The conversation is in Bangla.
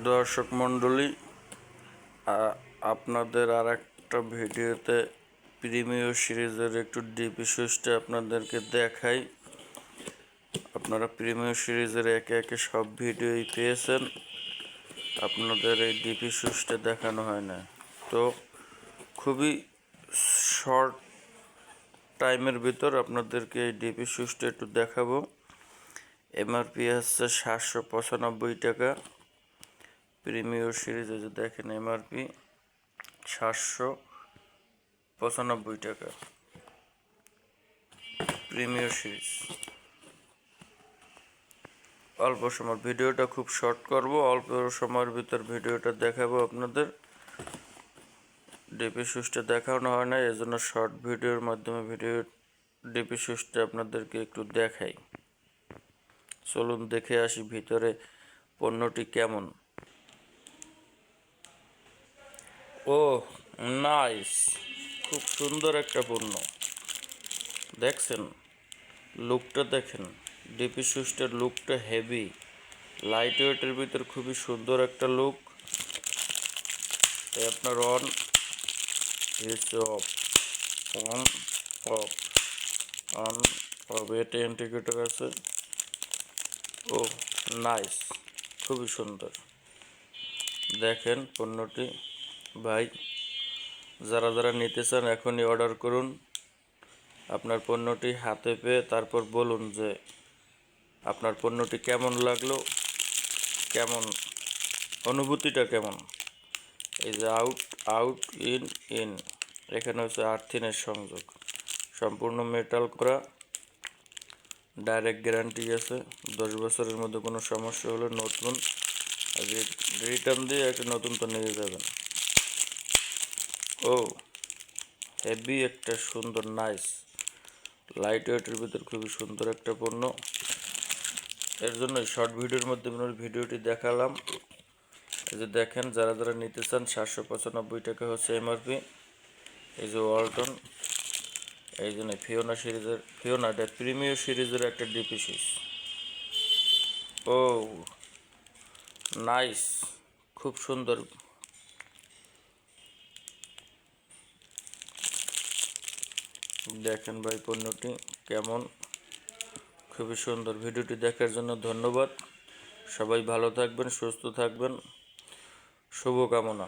দর্শক মণ্ডলী, আপনাদের আর একটা ভিডিওতে প্রিমিয়ার সিরিজের একটু ডিপি সুইচটা আপনাদেরকে দেখাই। আপনারা প্রিমিয়ার সিরিজের একে একে সব ভিডিওই পেয়েছেন, আপনাদের এই ডিপি সুইচটা দেখানো হয় না। তো খুবই শর্ট টাইমের ভিতর আপনাদেরকে এই ডিপি সুইচটা একটু দেখাবো। এমআরপি হচ্ছে 795 টাকা। প্রিমিয়ার সিরিজে যে দেখেন এমআরপি 795 টাকা প্রিমিয়ার সিরিজ। অল্প সময় ভিডিওটা খুব শর্ট করব, অল্প সময়ের ভিতর ভিডিওটা দেখাবো আপনাদের। ডিপি সুইচটা দেখানো হয় না, এজন্য শর্ট ভিডিওর মাধ্যমে ডিপি সুইচটা আপনাদেরকে একটু দেখাই। চলুন দেখে আসি ভিতরে পণ্যটি কেমন। ও নাইস, খুব সুন্দর একটা পণ্য। দেখছেন লুকটা, দেখেন ডিপি সুইচটার লুকটা হেভি, লাইট ওয়েটের ভিতর খুবই সুন্দর একটা লুক। আপনার on of, on of, on of, এটা ইন্ডিকেটর আছে। ও নাইস, খুবই সুন্দর। দেখেন পণ্যটি ভাই, যারা যারা নিতে চান এখনই অর্ডার করুন। আপনার পণ্যটি হাতে পেয়ে তারপর বলুন যে আপনার পণ্যটি কেমন লাগলো, কেমন অনুভূতিটা কেমন। এই যে আউট আউট ইন ইন, এখানে হচ্ছে আর্থিনের সংযোগ, সম্পূর্ণ মেটাল করা, ডাইরেক্ট গ্যারান্টি আছে। 10 বছরের মধ্যে কোনো সমস্যা হলে নতুন রিটার্ন দিয়ে একটা নতুন তো নিয়ে যাবেন। ও হেভি একটা সুন্দর নাইস লাইট ওয়েটের ভিতর খুবই সুন্দর একটা পণ্য। এর জন্য শর্ট ভিডিওর মধ্যে ভিডিওটি দেখালাম। এই যে দেখেন, যারা যারা নিতে চান 795 টাকা হচ্ছে এমআরপি। এই যে ওয়ালটন, এই জন্য ফিওনাটা প্রিমিয়ার সিরিজের একটা ডিপি সুইচ। ও নাইস, খুব সুন্দর। দেখেন ভাই পণ্যটি কেমন, খুবই সুন্দর। ভিডিওটি দেখার জন্য ধন্যবাদ। সবাই ভালো থাকবেন, সুস্থ থাকবেন, শুভকামনা।